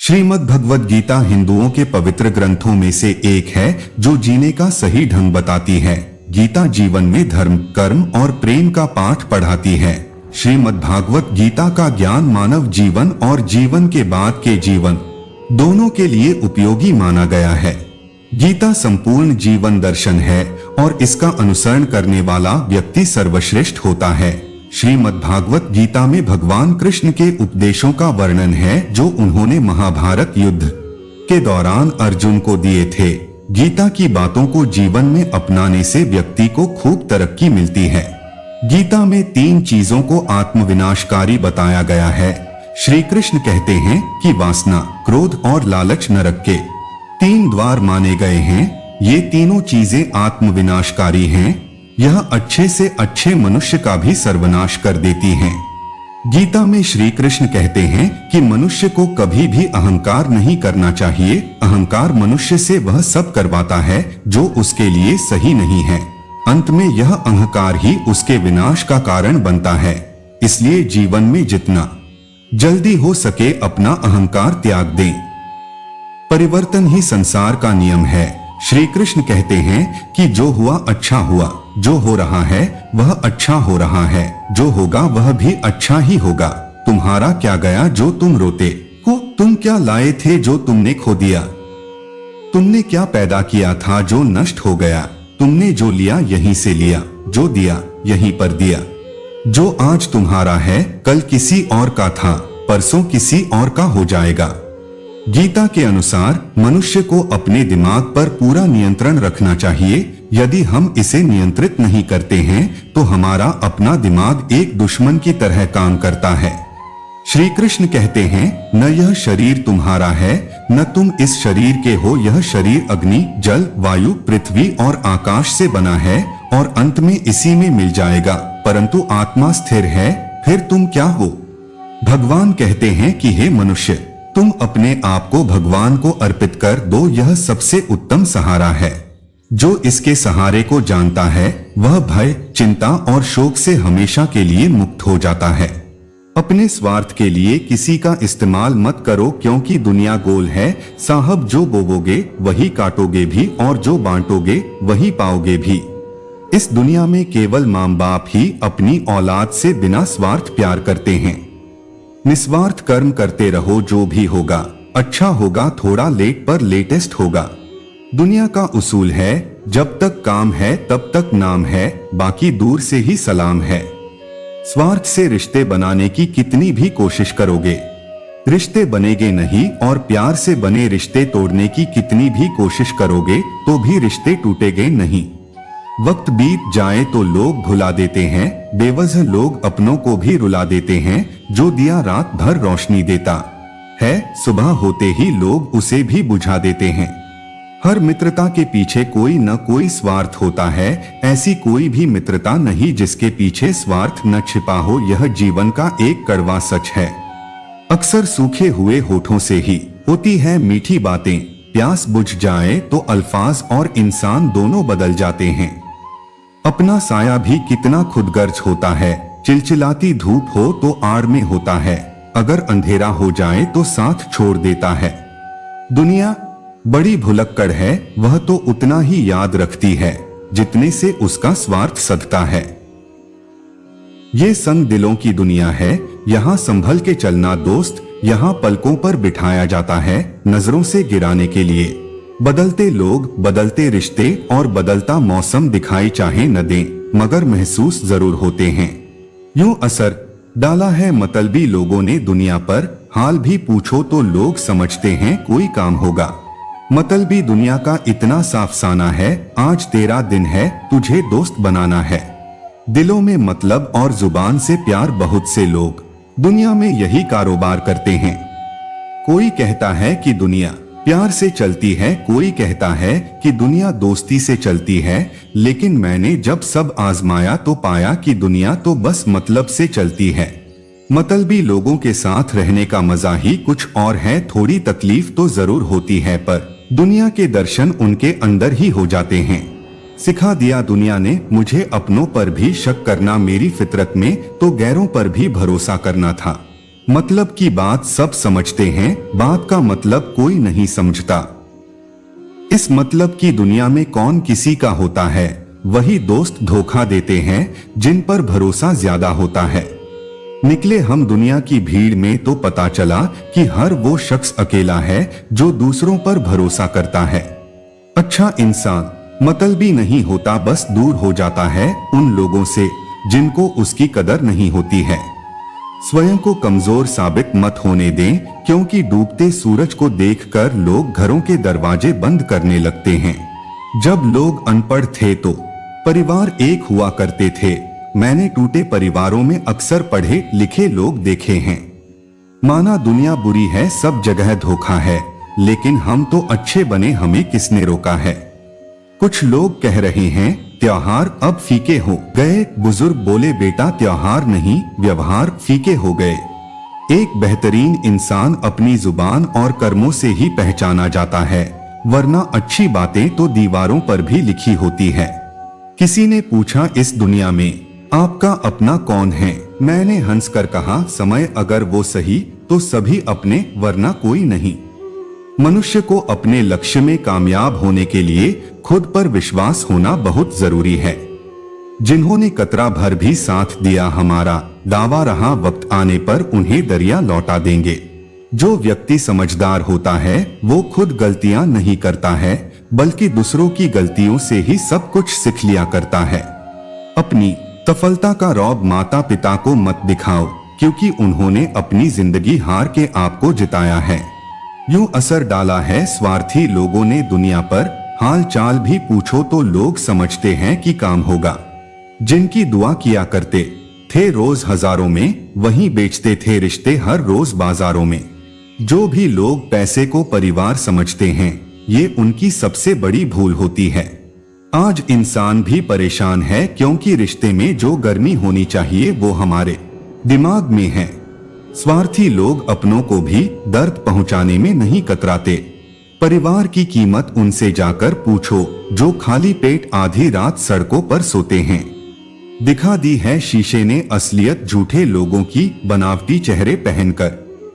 श्रीमद् भगवद गीता हिंदुओं के पवित्र ग्रंथों में से एक है जो जीने का सही ढंग बताती है। गीता जीवन में धर्म, कर्म और प्रेम का पाठ पढ़ाती है। श्रीमद् भागवत गीता का ज्ञान मानव जीवन और जीवन के बाद के जीवन दोनों के लिए उपयोगी माना गया है। गीता संपूर्ण जीवन दर्शन है और इसका अनुसरण करने वाला व्यक्ति सर्वश्रेष्ठ होता है। श्रीमद् भागवत गीता में भगवान कृष्ण के उपदेशों का वर्णन है जो उन्होंने महाभारत युद्ध के दौरान अर्जुन को दिए थे। गीता की बातों को जीवन में अपनाने से व्यक्ति को खूब तरक्की मिलती है। गीता में 3 चीजों को आत्मविनाशकारी बताया गया है। श्री कृष्ण कहते हैं कि वासना, क्रोध और लालच नरक के 3 द्वार माने गए हैं। ये तीनों चीजें आत्मविनाशकारी हैं। यह अच्छे से अच्छे मनुष्य का भी सर्वनाश कर देती हैं। गीता में श्री कृष्ण कहते हैं कि मनुष्य को कभी भी अहंकार नहीं करना चाहिए। अहंकार मनुष्य से वह सब करवाता है जो उसके लिए सही नहीं है। अंत में यह अहंकार ही उसके विनाश का कारण बनता है। इसलिए जीवन में जितना जल्दी हो सके अपना अहंकार त्याग दें। परिवर्तन ही संसार का नियम है। श्री कृष्ण कहते हैं कि जो हुआ अच्छा हुआ, जो हो रहा है वह अच्छा हो रहा है, जो होगा वह भी अच्छा ही होगा। तुम्हारा क्या गया जो तुम रोते हो? तुम क्या लाए थे जो तुमने खो दिया? तुमने क्या पैदा किया था जो नष्ट हो गया? तुमने जो लिया यहीं से लिया, जो दिया यहीं पर दिया। जो आज तुम्हारा है कल किसी और का था, परसों किसी और का हो जाएगा। गीता के अनुसार मनुष्य को अपने दिमाग पर पूरा नियंत्रण रखना चाहिए। यदि हम इसे नियंत्रित नहीं करते हैं तो हमारा अपना दिमाग एक दुश्मन की तरह काम करता है। श्री कृष्ण कहते हैं, न यह शरीर तुम्हारा है न तुम इस शरीर के हो। यह शरीर अग्नि, जल, वायु, पृथ्वी और आकाश से बना है और अंत में इसी में मिल जाएगा। परंतु आत्मा स्थिर है। फिर तुम क्या हो? भगवान कहते हैं कि हे मनुष्य, तुम अपने आप को भगवान को अर्पित कर दो। यह सबसे उत्तम सहारा है। जो इसके सहारे को जानता है वह भय, चिंता और शोक से हमेशा के लिए मुक्त हो जाता है। अपने स्वार्थ के लिए किसी का इस्तेमाल मत करो, क्योंकि दुनिया गोल है। साहब, जो बोवोगे वही काटोगे भी और जो बांटोगे वही पाओगे भी। इस दुनिया में केवल माँ बाप ही अपनी औलाद से बिना स्वार्थ प्यार करते हैं। निस्वार्थ कर्म करते रहो, जो भी होगा अच्छा होगा। थोड़ा लेट पर लेटेस्ट होगा। दुनिया का उसूल है, जब तक काम है तब तक नाम है, बाकी दूर से ही सलाम है। स्वार्थ से रिश्ते बनाने की कितनी भी कोशिश करोगे, रिश्ते बनेंगे नहीं। और प्यार से बने रिश्ते तोड़ने की कितनी भी कोशिश करोगे तो भी रिश्ते टूटेंगे नहीं। वक्त बीत जाए तो लोग भुला देते हैं। बेवजह लोग अपनों को भी रुला देते हैं। जो दिया रात भर रोशनी देता है, सुबह होते ही लोग उसे भी बुझा देते हैं। हर मित्रता के पीछे कोई न कोई स्वार्थ होता है। ऐसी कोई भी मित्रता नहीं जिसके पीछे स्वार्थ न छिपा हो। यह जीवन का एक कड़वा सच है। अक्सर सूखे हुए होठों से ही होती है मीठी बातें। प्यास बुझ जाए तो अल्फाज और इंसान दोनों बदल जाते हैं। अपना साया भी कितना खुदगर्ज होता है। चिलचिलाती धूप हो तो आड़ में होता है। अगर अंधेरा हो जाए तो साथ छोड़ देता है। दुनिया बड़ी भुलक्कड़ है। वह तो उतना ही याद रखती है जितने से उसका स्वार्थ सधता है। ये संग दिलों की दुनिया है। यहाँ संभल के चलना दोस्त। यहाँ पलकों पर बिठाया जाता है नजरों से गिराने के लिए। बदलते लोग, बदलते रिश्ते और बदलता मौसम दिखाई चाहे न दें मगर महसूस जरूर होते हैं। यूं असर डाला है मतलबी लोगों ने दुनिया पर। हाल भी पूछो तो लोग समझते हैं कोई काम होगा। मतलबी दुनिया का इतना साफसाना है। आज तेरा दिन है, तुझे दोस्त बनाना है। दिलों में मतलब और जुबान से प्यार। बहुत से लोग दुनिया में यही कारोबार करते हैं। कोई कहता है कि दुनिया प्यार से चलती है, कोई कहता है कि दुनिया दोस्ती से चलती है। लेकिन मैंने जब सब आजमाया तो पाया कि दुनिया तो बस मतलब से चलती है। मतलबी लोगों के साथ रहने का मजा ही कुछ और है। थोड़ी तकलीफ तो जरूर होती है पर दुनिया के दर्शन उनके अंदर ही हो जाते हैं। सिखा दिया दुनिया ने मुझे अपनों पर भी शक करना। मेरी फितरत में तो गैरों पर भी भरोसा करना था। मतलब की बात सब समझते हैं, बात का मतलब कोई नहीं समझता। इस मतलब की दुनिया में कौन किसी का होता है, वही दोस्त धोखा देते हैं जिन पर भरोसा ज्यादा होता है। निकले हम दुनिया की भीड़ में तो पता चला कि हर वो शख्स अकेला है जो दूसरों पर भरोसा करता है। अच्छा इंसान मतलबी नहीं होता, बस दूर हो जाता है उन लोगों से जिनको उसकी कदर नहीं होती है। स्वयं को कमजोर साबित मत होने दें, क्योंकि डूबते सूरज को देखकर लोग घरों के दरवाजे बंद करने लगते हैं। जब लोग अनपढ़ थे तो परिवार एक हुआ करते थे। मैंने टूटे परिवारों में अक्सर पढ़े लिखे लोग देखे हैं। माना दुनिया बुरी है, सब जगह धोखा है, लेकिन हम तो अच्छे बने, हमें किसने रोका है। कुछ लोग कह रहे हैं त्योहार अब फीके हो गए। बुजुर्ग बोले बेटा त्योहार नहीं, व्यवहार फीके हो गए। एक बेहतरीन इंसान अपनी जुबान और कर्मों से ही पहचाना जाता है, वरना अच्छी बातें तो दीवारों पर भी लिखी होती है। किसी ने पूछा इस दुनिया में आपका अपना कौन है। मैंने हंसकर कहा समय, अगर वो सही तो सभी अपने, वरना कोई नहीं। मनुष्य को अपने लक्ष्य में कामयाब होने के लिए खुद पर विश्वास होना बहुत जरूरी है। जिन्होंने कतरा भर भी साथ दिया हमारा, दावा रहा वक्त आने पर उन्हें दरिया लौटा देंगे। जो व्यक्ति समझदार होता है वो खुद गलतियां नहीं करता है, बल्कि दूसरों की गलतियों से ही सब कुछ सीख लिया करता है। अपनी सफलता का रौब माता पिता को मत दिखाओ, क्योंकि उन्होंने अपनी जिंदगी हार के आपको जिताया है। यूं असर डाला है स्वार्थी लोगों ने दुनिया पर, हाल चाल भी पूछो तो लोग समझते हैं कि काम होगा। जिनकी दुआ किया करते थे रोज हजारों में, वहीं बेचते थे रिश्ते हर रोज बाजारों में। जो भी लोग पैसे को परिवार समझते हैं, ये उनकी सबसे बड़ी भूल होती है। आज इंसान भी परेशान है, क्योंकि रिश्ते में जो गर्मी होनी चाहिए वो हमारे दिमाग में है। स्वार्थी लोग अपनों को भी दर्द पहुंचाने में नहीं कतराते। परिवार की कीमत उनसे जाकर पूछो जो खाली पेट आधी रात सड़कों पर सोते हैं। दिखा दी है शीशे ने असलियत झूठे लोगों की बनावटी चेहरे पहनकर,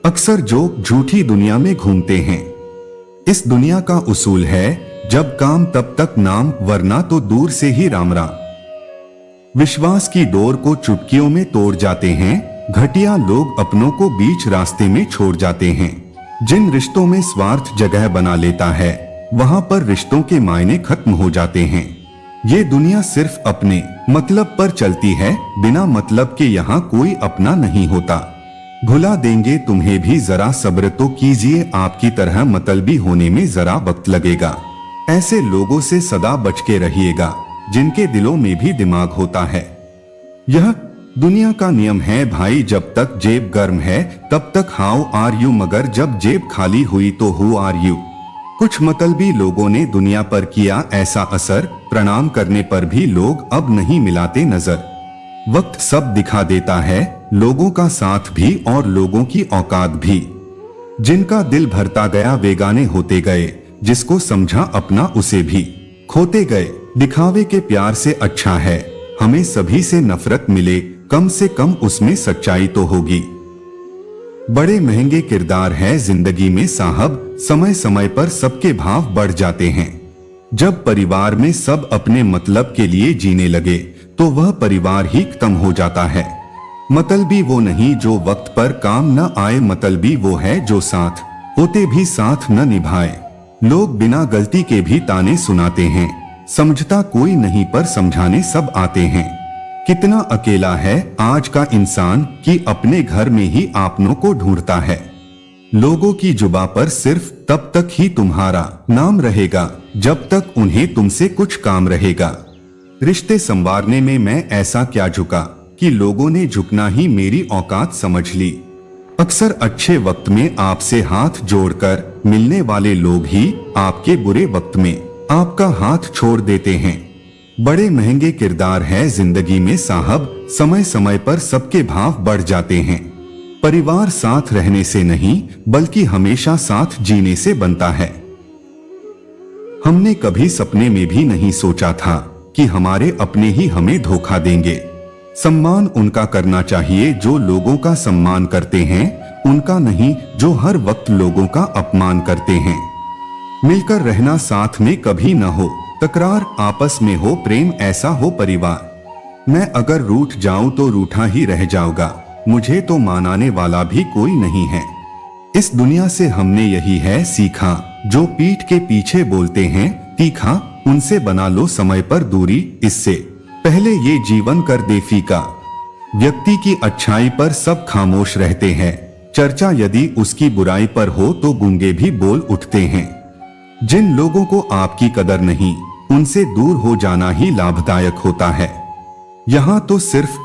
अक्सर जो झूठी दुनिया में घूमते हैं। इस दुनिया का उसूल है जब काम तब तक नाम, वरना तो दूर से ही राम राम। विश्वास की डोर को चुटकियों में तोड़ जाते हैं, घटिया लोग अपनों को बीच रास्ते में छोड़ जाते हैं। जिन रिश्तों में स्वार्थ जगह बना लेता है, वहां पर रिश्तों के मायने खत्म हो जाते हैं। ये दुनिया सिर्फ अपने मतलब पर चलती है, बिना मतलब के यहाँ कोई अपना नहीं होता। भुला देंगे तुम्हें भी, जरा सब्र तो कीजिए, आपकी तरह मतलबी होने में जरा वक्त लगेगा। ऐसे लोगों से सदा बच के रहिएगा जिनके दिलों में भी दिमाग होता है। यह दुनिया का नियम है भाई, जब तक जेब गर्म है तब तक हाउ आर यू, मगर जब जेब खाली हुई तो हु आर यू। कुछ मतलबी लोगों ने दुनिया पर किया ऐसा असर, प्रणाम करने पर भी लोग अब नहीं मिलाते नजर। वक्त सब दिखा देता है, लोगों का साथ भी और लोगों की औकात भी। जिनका दिल भरता गया बेगाने होते गए, जिसको समझा अपना उसे भी खोते गए। दिखावे के प्यार से अच्छा है हमें सभी से नफरत मिले, कम से कम उसमें सच्चाई तो होगी। बड़े महंगे किरदार है जिंदगी में साहब, समय समय पर सबके भाव बढ़ जाते हैं। जब परिवार में सब अपने मतलब के लिए जीने लगे तो वह परिवार ही खत्म हो जाता है। मतलबी वो नहीं जो वक्त पर काम न आए, मतलबी वो है जो साथ होते भी साथ न निभाए। लोग बिना गलती के भी ताने सुनाते हैं, समझता कोई नहीं पर समझाने सब आते हैं। कितना अकेला है आज का इंसान कि अपने घर में ही आपनों को ढूंढता है। लोगों की जुबा पर सिर्फ तब तक ही तुम्हारा नाम रहेगा जब तक उन्हें तुमसे कुछ काम रहेगा। रिश्ते संवारने में मैं ऐसा क्या झुका कि लोगों ने झुकना ही मेरी औकात समझ ली। अक्सर अच्छे वक्त में आपसे हाथ जोड़कर मिलने वाले लोग ही आपके बुरे वक्त में आपका हाथ छोड़ देते हैं। बड़े महंगे किरदार है जिंदगी में साहब, समय समय पर सबके भाव बढ़ जाते हैं। परिवार साथ रहने से नहीं बल्कि हमेशा साथ जीने से बनता है। हमने कभी सपने में भी नहीं सोचा था कि हमारे अपने ही हमें धोखा देंगे। सम्मान उनका करना चाहिए जो लोगों का सम्मान करते हैं, उनका नहीं जो हर वक्त लोगों का अपमान करते हैं। मिलकर रहना साथ में कभी न हो, तकरार आपस में हो, प्रेम ऐसा हो परिवार। मैं अगर रूठ जाऊं तो रूठा ही रह जाऊंगा, मुझे तो मानाने वाला भी कोई नहीं है। इस दुनिया से हमने यही है सीखा, जो पीठ के पीछे बोलते हैं तीखा, उनसे बना लो समय पर दूरी, इससे पहले ये जीवन कर दे फीका। व्यक्ति की अच्छाई पर सब खामोश रहते हैं, चर्चा यदि उसकी बुराई पर हो तो गूंगे भी बोल उठते हैं। जिन लोगों को आपकी कदर नहीं, उनसे दूर हो जाना ही लाभदायक होता है। यहाँ तो सिर्फ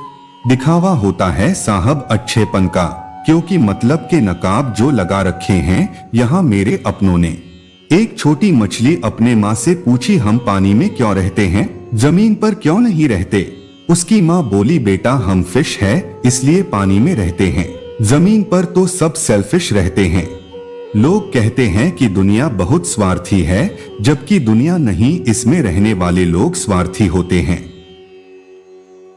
दिखावा होता है साहब अच्छेपन का, क्योंकि मतलब के नकाब जो लगा रखे हैं यहाँ मेरे अपनों ने। एक छोटी मछली अपने माँ से पूछी, हम पानी में क्यों रहते हैं, जमीन पर क्यों नहीं रहते? उसकी माँ बोली, बेटा हम फिश है इसलिए पानी में रहते हैं, जमीन पर तो सब सेल्फिश रहते हैं। लोग कहते हैं कि दुनिया बहुत स्वार्थी है, जबकि दुनिया नहीं, इसमें रहने वाले लोग स्वार्थी होते हैं।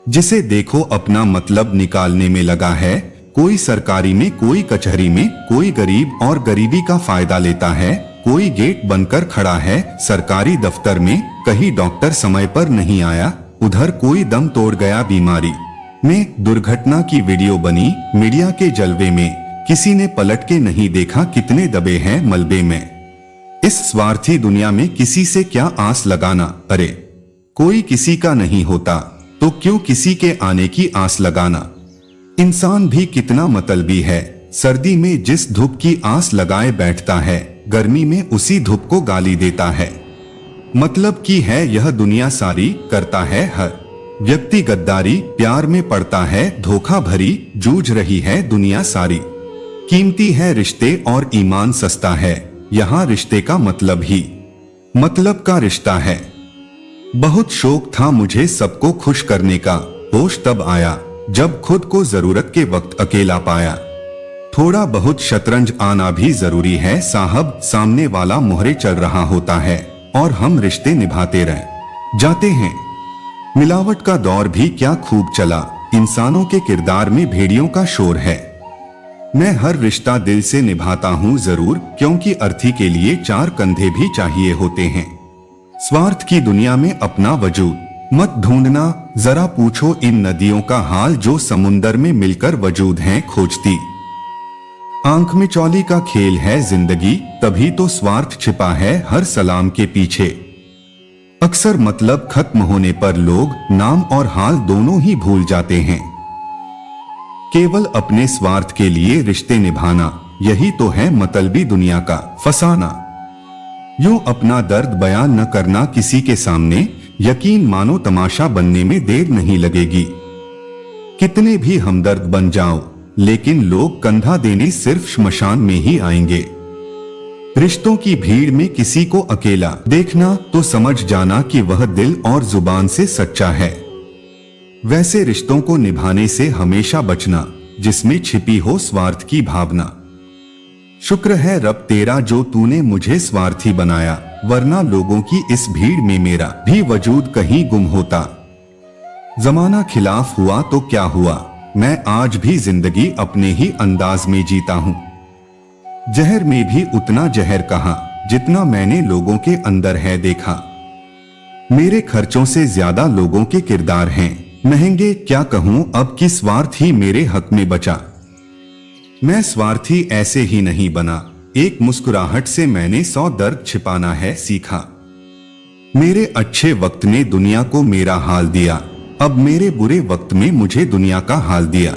जिसे देखो अपना मतलब निकालने में लगा है, कोई सरकारी में, कोई कचहरी में, कोई गरीब और गरीबी का फायदा लेता है, कोई गेट बनकर खड़ा है सरकारी दफ्तर में, कहीं डॉक्टर समय पर नहीं आया, उधर कोई दम तोड़ गया बीमारी में। दुर्घटना की वीडियो बनी मीडिया के जलवे में, किसी ने पलट के नहीं देखा कितने दबे हैं मलबे में। इस स्वार्थी दुनिया में किसी से क्या आस लगाना, अरे कोई किसी का नहीं होता तो क्यों किसी के आने की आस लगाना। इंसान भी कितना मतलबी है, सर्दी में जिस धूप की आस लगाए बैठता है, गर्मी में उसी धूप को गाली देता है। मतलब की है यह दुनिया सारी, करता है हर व्यक्ति गद्दारी, प्यार में पड़ता है धोखा भरी, जूझ रही है दुनिया सारी। कीमती है रिश्ते और ईमान सस्ता है, यहाँ रिश्ते का मतलब ही मतलब का रिश्ता है। बहुत शौक था मुझे सबको खुश करने का, होश तब आया जब खुद को जरूरत के वक्त अकेला पाया। थोड़ा बहुत शतरंज आना भी जरूरी है साहब, सामने वाला मोहरे चल रहा होता है और हम रिश्ते निभाते रह जाते हैं। मिलावट का दौर भी क्या खूब चला, इंसानों के किरदार में भेड़ियों का शोर है। मैं हर रिश्ता दिल से निभाता हूँ जरूर, क्योंकि अर्थी के लिए चार कंधे भी चाहिए होते हैं। स्वार्थ की दुनिया में अपना वजूद मत ढूंढना, जरा पूछो इन नदियों का हाल जो समुंदर में मिलकर वजूद हैं खोजती। आंख में चौली का खेल है जिंदगी, तभी तो स्वार्थ छिपा है हर सलाम के पीछे। अक्सर मतलब खत्म होने पर लोग नाम और हाल दोनों ही भूल जाते हैं। केवल अपने स्वार्थ के लिए रिश्ते निभाना, यही तो है मतलबी दुनिया का फसाना। यूं अपना दर्द बयान न करना किसी के सामने, यकीन मानो तमाशा बनने में देर नहीं लगेगी। कितने भी हमदर्द बन जाओ, लेकिन लोग कंधा देने सिर्फ श्मशान में ही आएंगे। रिश्तों की भीड़ में किसी को अकेला देखना तो समझ जाना कि वह दिल और जुबान से सच्चा है। वैसे रिश्तों को निभाने से हमेशा बचना जिसमें छिपी हो स्वार्थ की भावना। शुक्र है रब तेरा जो तूने मुझे स्वार्थी बनाया, वरना लोगों की इस भीड़ में मेरा भी वजूद कहीं गुम होता। जमाना खिलाफ हुआ तो क्या हुआ, मैं आज भी जिंदगी अपने ही अंदाज में जीता हूँ। जहर में भी उतना जहर कहाँ जितना मैंने लोगों के अंदर है देखा। मेरे खर्चों से ज्यादा लोगों के किरदार हैं महंगे, क्या कहूँ अब कि स्वार्थ ही मेरे हक में बचा। मैं स्वार्थी ऐसे ही नहीं बना, एक मुस्कुराहट से मैंने 100 दर्द छिपाना है सीखा। मेरे अच्छे वक्त ने दुनिया को मेरा हाल दिया, अब मेरे बुरे वक्त में मुझे दुनिया का हाल दिया।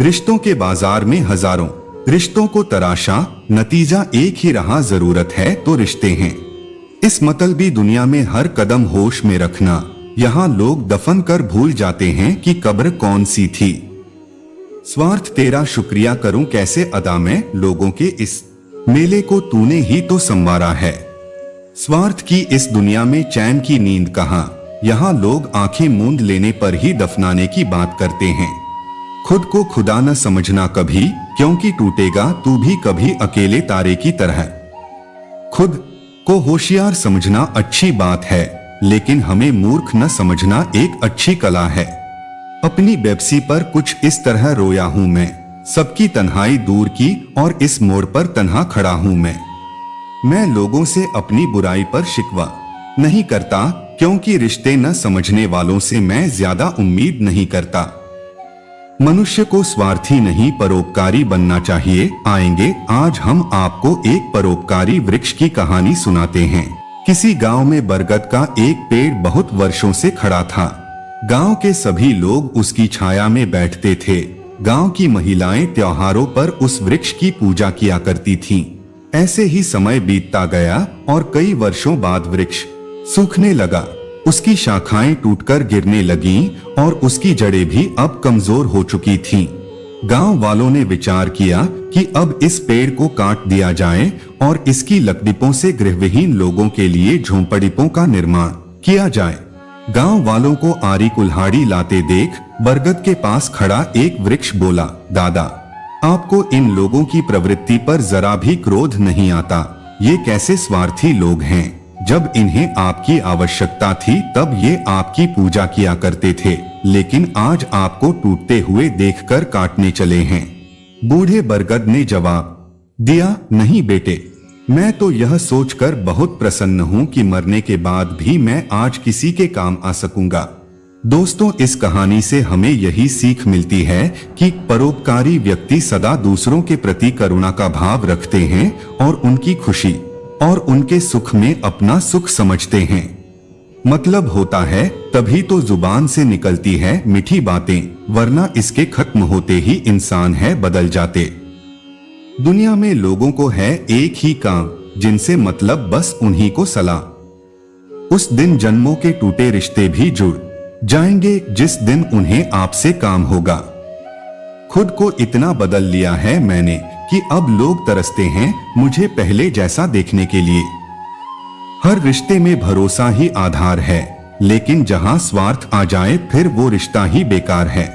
रिश्तों के बाजार में हजारों रिश्तों को तराशा, नतीजा एक ही रहा, जरूरत है तो रिश्ते हैं। इस मतलबी दुनिया में हर कदम होश में रखना, यहाँ लोग दफन कर भूल जाते हैं कि कब्र कौन सी थी। स्वार्थ तेरा शुक्रिया करूं कैसे अदा मैं, लोगों के इस मेले को तूने ही तो संवारा है। स्वार्थ की इस दुनिया में चैन की नींद कहाँ, यहाँ लोग आंखें मूंद लेने पर ही दफनाने की बात करते हैं। खुद को खुदा न समझना कभी, क्योंकि टूटेगा तू भी कभी अकेले तारे की तरह। खुद को होशियार समझना अच्छी बात है, लेकिन हमें मूर्ख न समझना एक अच्छी कला है। अपनी बेबसी पर कुछ इस तरह रोया हूं मैं, सबकी तन्हाई दूर की और इस मोड़ पर तन्हा खड़ा हूं मैं लोगों से अपनी बुराई पर शिकवा नहीं करता, क्योंकि रिश्ते न समझने वालों से मैं ज्यादा उम्मीद नहीं करता। मनुष्य को स्वार्थी नहीं परोपकारी बनना चाहिए। आएंगे आज हम आपको एक परोपकारी वृक्ष की कहानी सुनाते हैं। किसी गांव में बरगद का एक पेड़ बहुत वर्षों से खड़ा था। गांव के सभी लोग उसकी छाया में बैठते थे। गांव की महिलाएं त्योहारों पर उस वृक्ष की पूजा किया करती थीं। ऐसे ही समय बीतता गया और कई वर्षों बाद वृक्ष सूखने लगा। उसकी शाखाएं टूटकर गिरने लगीं और उसकी जड़ें भी अब कमजोर हो चुकी थीं। गांव वालों ने विचार किया कि अब इस पेड़ को काट दिया जाए और इसकी लकड़ियों से गृहविहीन लोगों के लिए झोंपड़ियों का निर्माण किया जाए। गांव वालों को आरी कुल्हाड़ी लाते देख बरगद के पास खड़ा एक वृक्ष बोला, दादा, आपको इन लोगों की प्रवृत्ति पर जरा भी क्रोध नहीं आता? ये कैसे स्वार्थी लोग हैं। जब इन्हें आपकी आवश्यकता थी तब ये आपकी पूजा किया करते थे, लेकिन आज आपको टूटते हुए देखकर काटने चले हैं। बूढ़े बरगद ने जवाब दिया, नहीं बेटे, मैं तो यह सोचकर बहुत प्रसन्न हूं कि मरने के बाद भी मैं आज किसी के काम आ सकूंगा। दोस्तों, इस कहानी से हमें यही सीख मिलती है कि परोपकारी व्यक्ति सदा दूसरों के प्रति करुणा का भाव रखते हैं और उनकी खुशी और उनके सुख में अपना सुख समझते हैं। मतलब होता है तभी तो जुबान से निकलती है मीठी बातें, वरना इसके खत्म होते ही इंसान है बदल जाते। दुनिया में लोगों को है एक ही काम, जिनसे मतलब बस उन्हीं को सलाह। उस दिन जन्मों के टूटे रिश्ते भी जुड़ जाएंगे जिस दिन उन्हें आपसे काम होगा। खुद को इतना बदल लिया है मैंने कि अब लोग तरसते हैं मुझे पहले जैसा देखने के लिए। हर रिश्ते में भरोसा ही आधार है, लेकिन जहां स्वार्थ आ जाए फिर वो रिश्ता ही बेकार है।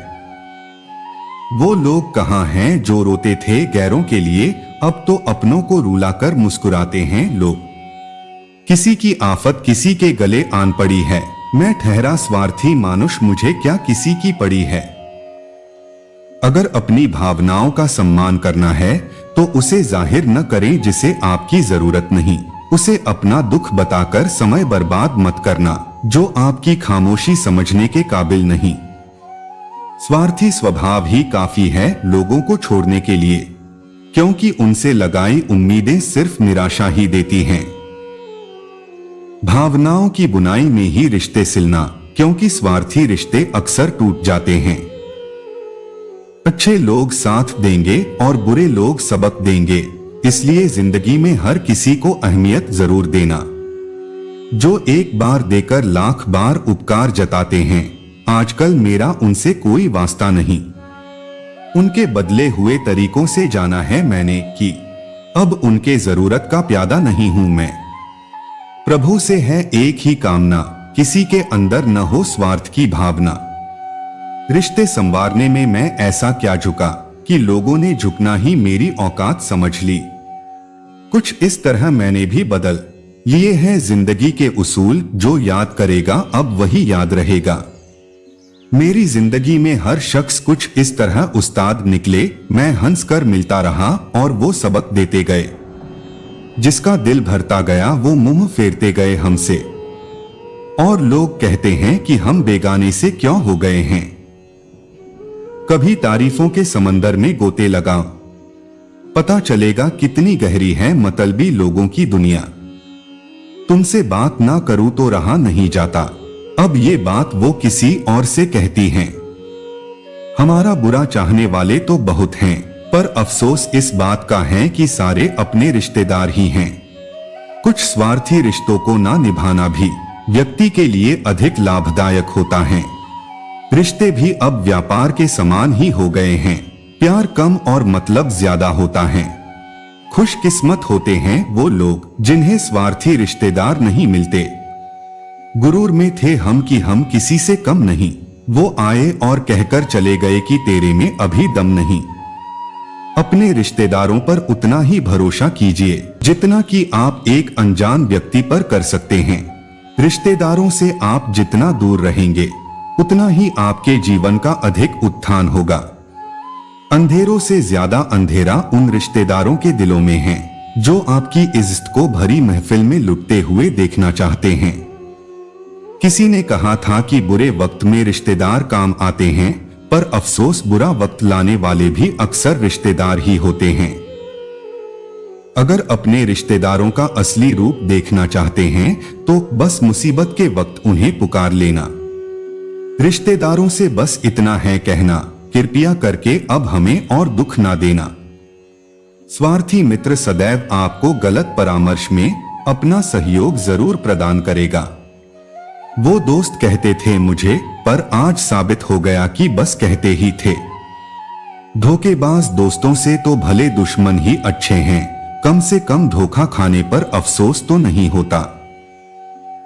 वो लोग कहां हैं जो रोते थे गैरों के लिए, अब तो अपनों को रुलाकर मुस्कुराते हैं लोग। किसी की आफत किसी के गले आन पड़ी है, मैं ठहरा स्वार्थी मानुष, मुझे क्या किसी की पड़ी है। अगर अपनी भावनाओं का सम्मान करना है तो उसे जाहिर न करें जिसे आपकी जरूरत नहीं। उसे अपना दुख बताकर समय बर्बाद मत करना जो आपकी खामोशी समझने के काबिल नहीं। स्वार्थी स्वभाव ही काफी है लोगों को छोड़ने के लिए, क्योंकि उनसे लगाई उम्मीदें सिर्फ निराशा ही देती हैं। भावनाओं की बुनाई में ही रिश्ते सिलना, क्योंकि स्वार्थी रिश्ते अक्सर टूट जाते हैं। अच्छे लोग साथ देंगे और बुरे लोग सबक देंगे, इसलिए जिंदगी में हर किसी को अहमियत जरूर देना। जो एक बार देकर लाख बार उपकार जताते हैं, आजकल मेरा उनसे कोई वास्ता नहीं। उनके बदले हुए तरीकों से जाना है मैंने कि अब उनके जरूरत का प्यादा नहीं हूं मैं। प्रभु से है एक ही कामना, किसी के अंदर न हो स्वार्थ की भावना। रिश्ते संवारने में मैं ऐसा क्या झुका कि लोगों ने झुकना ही मेरी औकात समझ ली। कुछ इस तरह मैंने भी बदल लिए हैं जिंदगी के उसूल, जो याद करेगा अब वही याद रहेगा। मेरी जिंदगी में हर शख्स कुछ इस तरह उस्ताद निकले, मैं हंस कर मिलता रहा और वो सबक देते गए। जिसका दिल भरता गया वो मुंह फेरते गए हमसे, और लोग कहते हैं कि हम बेगाने से क्यों हो गए हैं। कभी तारीफों के समंदर में गोते लगाओ, पता चलेगा कितनी गहरी है मतलबी लोगों की दुनिया। तुमसे बात ना करूं तो रहा नहीं जाता, अब ये बात वो किसी और से कहती हैं। हमारा बुरा चाहने वाले तो बहुत हैं, पर अफसोस इस बात का है कि सारे अपने रिश्तेदार ही हैं। कुछ स्वार्थी रिश्तों को ना निभाना भी व्यक्ति के लिए अधिक लाभदायक होता है। रिश्ते भी अब व्यापार के समान ही हो गए हैं, प्यार कम और मतलब ज्यादा होता है। खुशकिस्मत होते हैं वो लोग जिन्हें स्वार्थी रिश्तेदार नहीं मिलते। गुरूर में थे हम कि हम किसी से कम नहीं, वो आए और कहकर चले गए कि तेरे में अभी दम नहीं। अपने रिश्तेदारों पर उतना ही भरोसा कीजिए जितना कि आप एक अनजान व्यक्ति पर कर सकते हैं। रिश्तेदारों से आप जितना दूर रहेंगे उतना ही आपके जीवन का अधिक उत्थान होगा। अंधेरों से ज्यादा अंधेरा उन रिश्तेदारों के दिलों में है जो आपकी इज्जत को भरी महफिल में लुटते हुए देखना चाहते हैं। किसी ने कहा था कि बुरे वक्त में रिश्तेदार काम आते हैं, पर अफसोस बुरा वक्त लाने वाले भी अक्सर रिश्तेदार ही होते हैं। अगर अपने रिश्तेदारों का असली रूप देखना चाहते हैं तो बस मुसीबत के वक्त उन्हें पुकार लेना। रिश्तेदारों से बस इतना है कहना, कृपया करके अब हमें और दुख ना देना। स्वार्थी मित्र सदैव आपको गलत परामर्श में अपना सहयोग जरूर प्रदान करेगा। वो दोस्त कहते थे मुझे, पर आज साबित हो गया कि बस कहते ही थे। धोखेबाज दोस्तों से तो भले दुश्मन ही अच्छे हैं, कम से कम धोखा खाने पर अफसोस तो नहीं होता।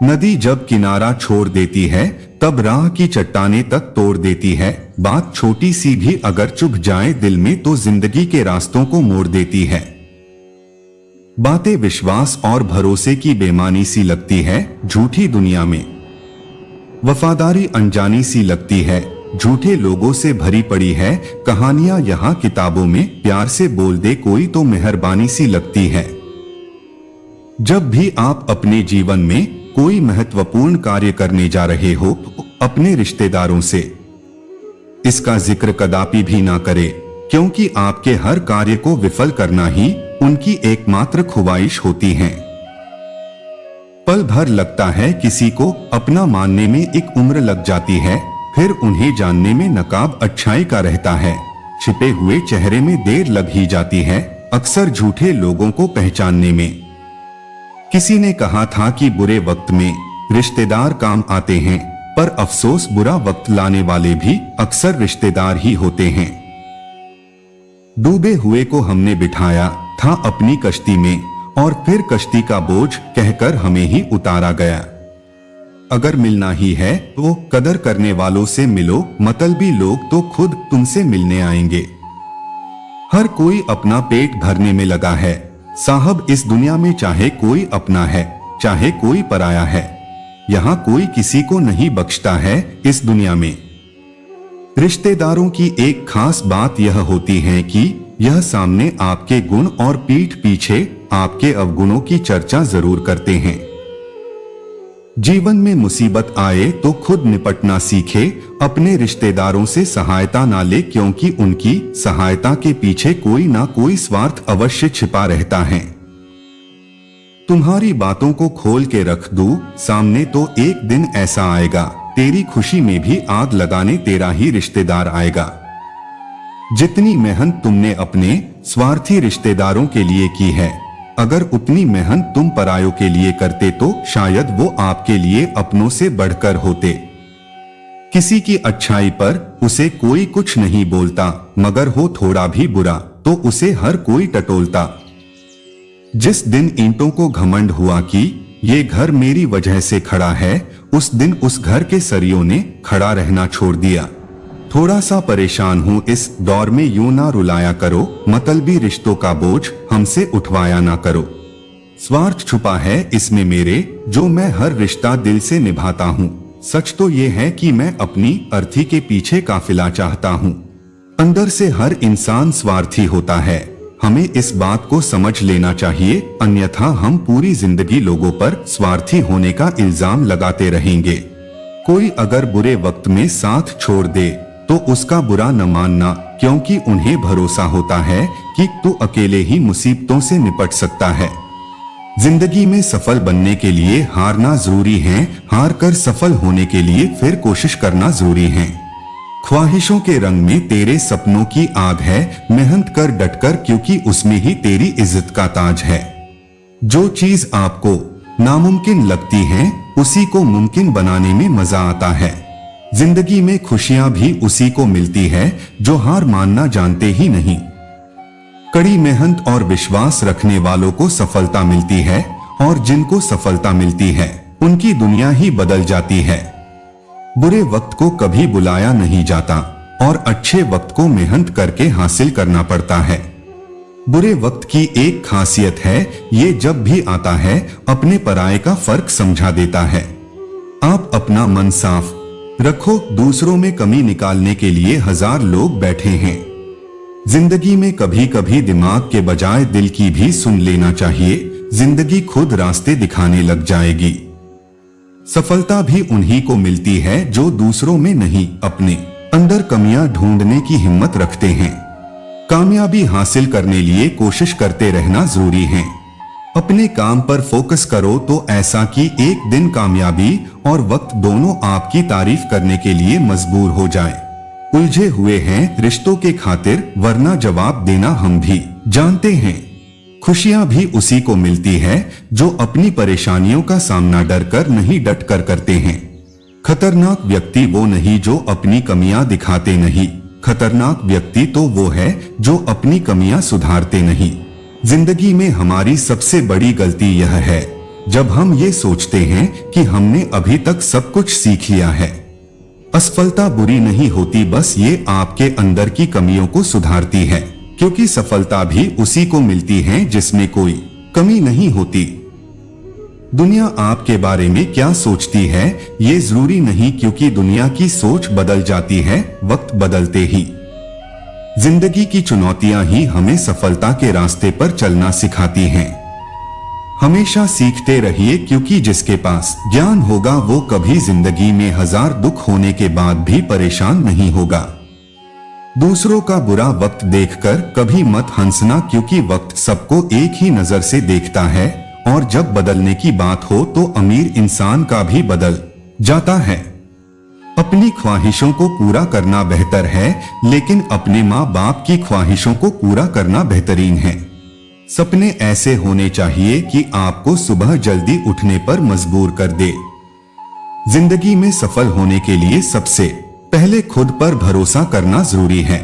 नदी जब किनारा छोड़ देती है तब राह की चट्टानें तक तोड़ देती है। बात छोटी सी भी अगर चुभ जाए दिल में तो जिंदगी के रास्तों को मोड़ देती है। बातें विश्वास और भरोसे की बेमानी सी लगती है झूठी दुनिया में। वफादारी अनजानी सी लगती है, झूठे लोगों से भरी पड़ी है कहानियां यहाँ किताबों में। प्यार से बोल दे कोई तो मेहरबानी सी लगती है। जब भी आप अपने जीवन में कोई महत्वपूर्ण कार्य करने जा रहे हो, अपने रिश्तेदारों से इसका जिक्र कदापि भी ना करें, क्योंकि आपके हर कार्य को विफल करना ही उनकी एकमात्र ख्वाहिश होती है। पल भर लगता है किसी को अपना मानने में, एक उम्र लग जाती है फिर उन्हें जानने में। नकाब अच्छाई का रहता है, छिपे हुए चेहरे में देर लग ही जाती है अक्सर झूठे लोगों को पहचानने में। किसी ने कहा था कि बुरे वक्त में रिश्तेदार काम आते हैं, पर अफसोस बुरा वक्त लाने वाले भी अक्सर रिश्तेदार ही होते हैं। डूबे हुए को हमने बिठाया था अपनी कश्ती में, और फिर कश्ती का बोझ कहकर हमें ही उतारा गया। अगर मिलना ही है तो कदर करने वालों से मिलो, मतलबी लोग तो खुद तुमसे मिलने आएंगे। हर कोई अपना पेट भरने में लगा है साहब इस दुनिया में, चाहे कोई अपना है चाहे कोई पराया है। यहाँ कोई किसी को नहीं बख्शता है इस दुनिया में। रिश्तेदारों की एक खास बात यह होती है कि यह सामने आपके गुण और पीठ पीछे आपके अवगुणों की चर्चा जरूर करते हैं। जीवन में मुसीबत आए तो खुद निपटना सीखे, अपने रिश्तेदारों से सहायता ना ले, क्योंकि उनकी सहायता के पीछे कोई ना कोई स्वार्थ अवश्य छिपा रहता है। तुम्हारी बातों को खोल के रख दूं सामने तो एक दिन ऐसा आएगा, तेरी खुशी में भी आग लगाने तेरा ही रिश्तेदार आएगा। जितनी मेहनत तुमने अपने स्वार्थी रिश्तेदारों के लिए की है, अगर उतनी मेहनत तुम परायों के लिए करते तो शायद वो आपके लिए अपनों से बढ़कर होते। किसी की अच्छाई पर उसे कोई कुछ नहीं बोलता, मगर हो थोड़ा भी बुरा तो उसे हर कोई टटोलता। जिस दिन ईंटों को घमंड हुआ कि ये घर मेरी वजह से खड़ा है, उस दिन उस घर के सरियों ने खड़ा रहना छोड़ दिया। थोड़ा सा परेशान हूँ इस दौर में, यूं ना रुलाया करो, मतलबी रिश्तों का बोझ हमसे उठवाया ना करो। स्वार्थ छुपा है इसमें मेरे, जो मैं हर रिश्ता दिल से निभाता हूँ। सच तो ये है कि मैं अपनी अर्थी के पीछे काफिला चाहता हूँ। अंदर से हर इंसान स्वार्थी होता है, हमें इस बात को समझ लेना चाहिए, अन्यथा हम पूरी जिंदगी लोगों पर स्वार्थी होने का इल्जाम लगाते रहेंगे। कोई अगर बुरे वक्त में साथ छोड़ दे तो उसका बुरा न मानना, क्योंकि उन्हें भरोसा होता है कि तू अकेले ही मुसीबतों से निपट सकता है। जिंदगी में सफल बनने के लिए हारना जरूरी है, हार कर सफल होने के लिए फिर कोशिश करना जरूरी है। ख्वाहिशों के रंग में तेरे सपनों की आग है, मेहनत कर डटकर, क्योंकि उसमें ही तेरी इज्जत का ताज है। जो चीज आपको नामुमकिन लगती है उसी को मुमकिन बनाने में मजा आता है। जिंदगी में खुशियां भी उसी को मिलती है जो हार मानना जानते ही नहीं। कड़ी मेहनत और विश्वास रखने वालों को सफलता मिलती है, और जिनको सफलता मिलती है उनकी दुनिया ही बदल जाती है। बुरे वक्त को कभी बुलाया नहीं जाता, और अच्छे वक्त को मेहनत करके हासिल करना पड़ता है। बुरे वक्त की एक खासियत है, ये जब भी आता है अपने पराये का फर्क समझा देता है। आप अपना मन साफ रखो, दूसरों में कमी निकालने के लिए हजार लोग बैठे हैं। जिंदगी में कभी कभी दिमाग के बजाय दिल की भी सुन लेना चाहिए। जिंदगी खुद रास्ते दिखाने लग जाएगी। सफलता भी उन्हीं को मिलती है जो दूसरों में नहीं, अपने अंदर कमियां ढूंढने की हिम्मत रखते हैं। कामयाबी हासिल करने लिए कोशिश करते रहना जरूरी है। अपने काम पर फोकस करो तो ऐसा कि एक दिन कामयाबी और वक्त दोनों आपकी तारीफ करने के लिए मजबूर हो जाए। उलझे हुए हैं रिश्तों के खातिर, वरना जवाब देना हम भी जानते हैं। खुशियां भी उसी को मिलती है जो अपनी परेशानियों का सामना डर कर नहीं, डट कर करते हैं। खतरनाक व्यक्ति वो नहीं जो अपनी कमियां दिखाते नहीं, खतरनाक व्यक्ति तो वो है जो अपनी कमियां सुधारते नहीं। जिंदगी में हमारी सबसे बड़ी गलती यह है जब हम ये सोचते हैं कि हमने अभी तक सब कुछ सीख लिया है। असफलता बुरी नहीं होती, बस ये आपके अंदर की कमियों को सुधारती है, क्योंकि सफलता भी उसी को मिलती है जिसमें कोई कमी नहीं होती। दुनिया आपके बारे में क्या सोचती है ये जरूरी नहीं, क्योंकि दुनिया की सोच बदल जाती है वक्त बदलते ही। जिंदगी की चुनौतियां ही हमें सफलता के रास्ते पर चलना सिखाती हैं। हमेशा सीखते रहिए, क्योंकि जिसके पास ज्ञान होगा वो कभी जिंदगी में 1000 दुख होने के बाद भी परेशान नहीं होगा। दूसरों का बुरा वक्त देखकर कभी मत हंसना, क्योंकि वक्त सबको एक ही नजर से देखता है, और जब बदलने की बात हो तो अमीर इंसान का भी बदल जाता है। अपनी ख्वाहिशों को पूरा करना बेहतर है, लेकिन अपने माँ बाप की ख्वाहिशों को पूरा करना बेहतरीन है। सपने ऐसे होने चाहिए कि आपको सुबह जल्दी उठने पर मजबूर कर दे। जिंदगी में सफल होने के लिए सबसे पहले खुद पर भरोसा करना जरूरी है।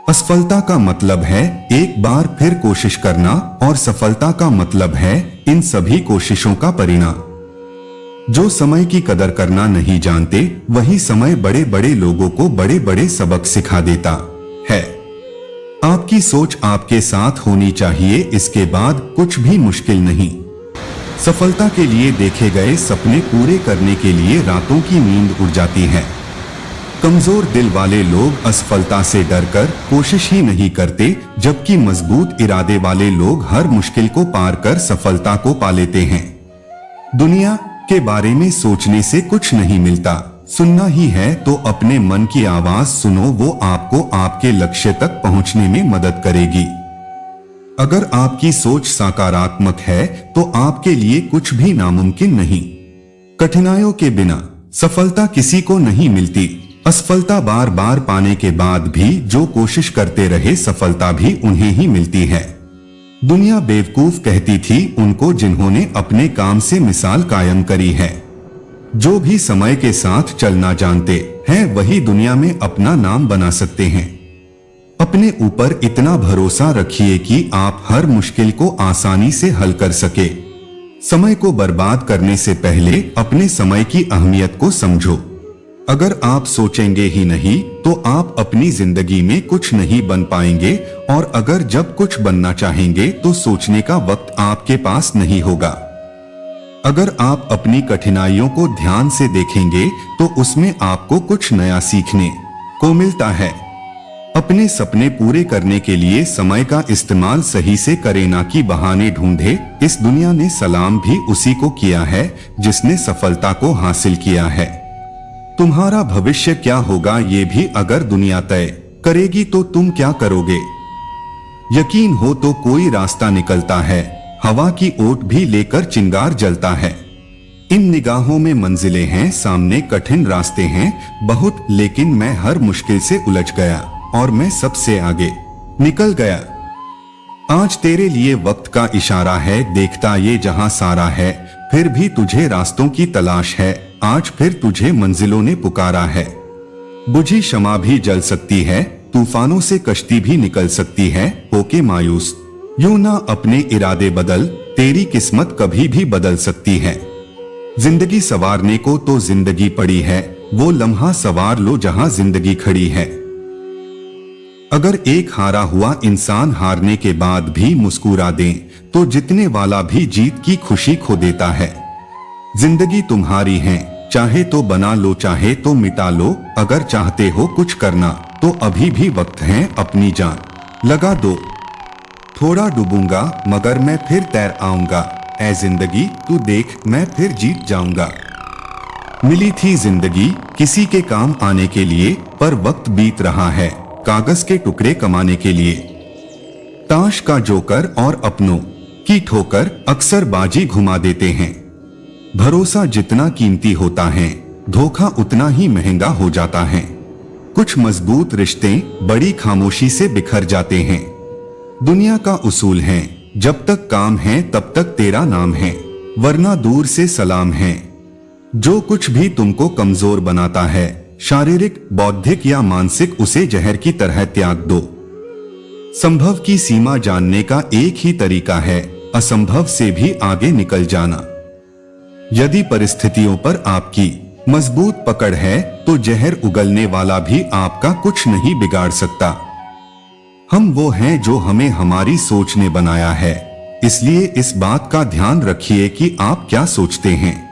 असफलता का मतलब है एक बार फिर कोशिश करना, और सफलता का मतलब है इन सभी कोशिशों का परिणाम। जो समय की कदर करना नहीं जानते, वही समय बड़े बड़े लोगों को बड़े बड़े सबक सिखा देता है। आपकी सोच आपके साथ होनी चाहिए, इसके बाद कुछ भी मुश्किल नहीं। सफलता के लिए देखे गए सपने पूरे करने के लिए रातों की नींद उड़ जाती है। कमजोर दिल वाले लोग असफलता से डरकर कोशिश ही नहीं करते, जबकि मजबूत इरादे वाले लोग हर मुश्किल को पार कर सफलता को पा लेते हैं। दुनिया के बारे में सोचने से कुछ नहीं मिलता, सुनना ही है तो अपने मन की आवाज सुनो, वो आपको आपके लक्ष्य तक पहुंचने में मदद करेगी। अगर आपकी सोच सकारात्मक है तो आपके लिए कुछ भी नामुमकिन नहीं। कठिनाइयों के बिना सफलता किसी को नहीं मिलती। असफलता बार बार पाने के बाद भी जो कोशिश करते रहे, सफलता भी उन्हें ही मिलती है। दुनिया बेवकूफ कहती थी उनको जिन्होंने अपने काम से मिसाल कायम करी है। जो भी समय के साथ चलना जानते हैं वही दुनिया में अपना नाम बना सकते हैं। अपने ऊपर इतना भरोसा रखिए कि आप हर मुश्किल को आसानी से हल कर सके। समय को बर्बाद करने से पहले अपने समय की अहमियत को समझो। अगर आप सोचेंगे ही नहीं तो आप अपनी जिंदगी में कुछ नहीं बन पाएंगे, और अगर जब कुछ बनना चाहेंगे तो सोचने का वक्त आपके पास नहीं होगा। अगर आप अपनी कठिनाइयों को ध्यान से देखेंगे तो उसमें आपको कुछ नया सीखने को मिलता है। अपने सपने पूरे करने के लिए समय का इस्तेमाल सही से करें, ना कि बहाने ढूंढे। इस दुनिया ने सलाम भी उसी को किया है जिसने सफलता को हासिल किया है। तुम्हारा भविष्य क्या होगा ये भी अगर दुनिया तय करेगी तो तुम क्या करोगे? यकीन हो तो कोई रास्ता निकलता है, हवा की ओट भी लेकर चिंगार जलता है। इन निगाहों में मंजिलें हैं, सामने कठिन रास्ते हैं बहुत, लेकिन मैं हर मुश्किल से उलझ गया और मैं सबसे आगे निकल गया। आज तेरे लिए वक्त का इशारा है, देखता ये जहां सारा है, फिर भी तुझे रास्तों की तलाश है। आज फिर तुझे मंजिलों ने पुकारा है। बुझी शमा भी जल सकती है, तूफानों से कश्ती भी निकल सकती है। होके मायूस यूं ना अपने इरादे बदल, तेरी किस्मत कभी भी बदल सकती है। जिंदगी संवारने को तो जिंदगी पड़ी है, वो लम्हा संवार लो जहां जिंदगी खड़ी है। अगर एक हारा हुआ इंसान हारने के बाद भी मुस्कुरा दे तो जीतने वाला भी जीत की खुशी खो देता है। जिंदगी तुम्हारी है, चाहे तो बना लो चाहे तो मिटा लो। अगर चाहते हो कुछ करना तो अभी भी वक्त है अपनी जान लगा दो। थोड़ा डूबूंगा मगर मैं फिर तैर आऊंगा, ऐ जिंदगी तू देख मैं फिर जीत जाऊंगा। मिली थी जिंदगी किसी के काम आने के लिए, पर वक्त बीत रहा है कागज के टुकड़े कमाने के लिए। ताश का जोकर और अपनों की ठोकर अक्सर बाजी घुमा देते हैं। भरोसा जितना कीमती होता है, धोखा उतना ही महंगा हो जाता है। कुछ मजबूत रिश्ते बड़ी खामोशी से बिखर जाते हैं। दुनिया का उसूल है, जब तक काम है तब तक तेरा नाम है, वरना दूर से सलाम है। जो कुछ भी तुमको कमजोर बनाता है, शारीरिक, बौद्धिक या मानसिक, उसे जहर की तरह त्याग दो। संभव की सीमा जानने का एक ही तरीका है, असंभव से भी आगे निकल जाना। यदि परिस्थितियों पर आपकी मजबूत पकड़ है, तो जहर उगलने वाला भी आपका कुछ नहीं बिगाड़ सकता। हम वो हैं जो हमें हमारी सोच ने बनाया है, इसलिए इस बात का ध्यान रखिए कि आप क्या सोचते हैं।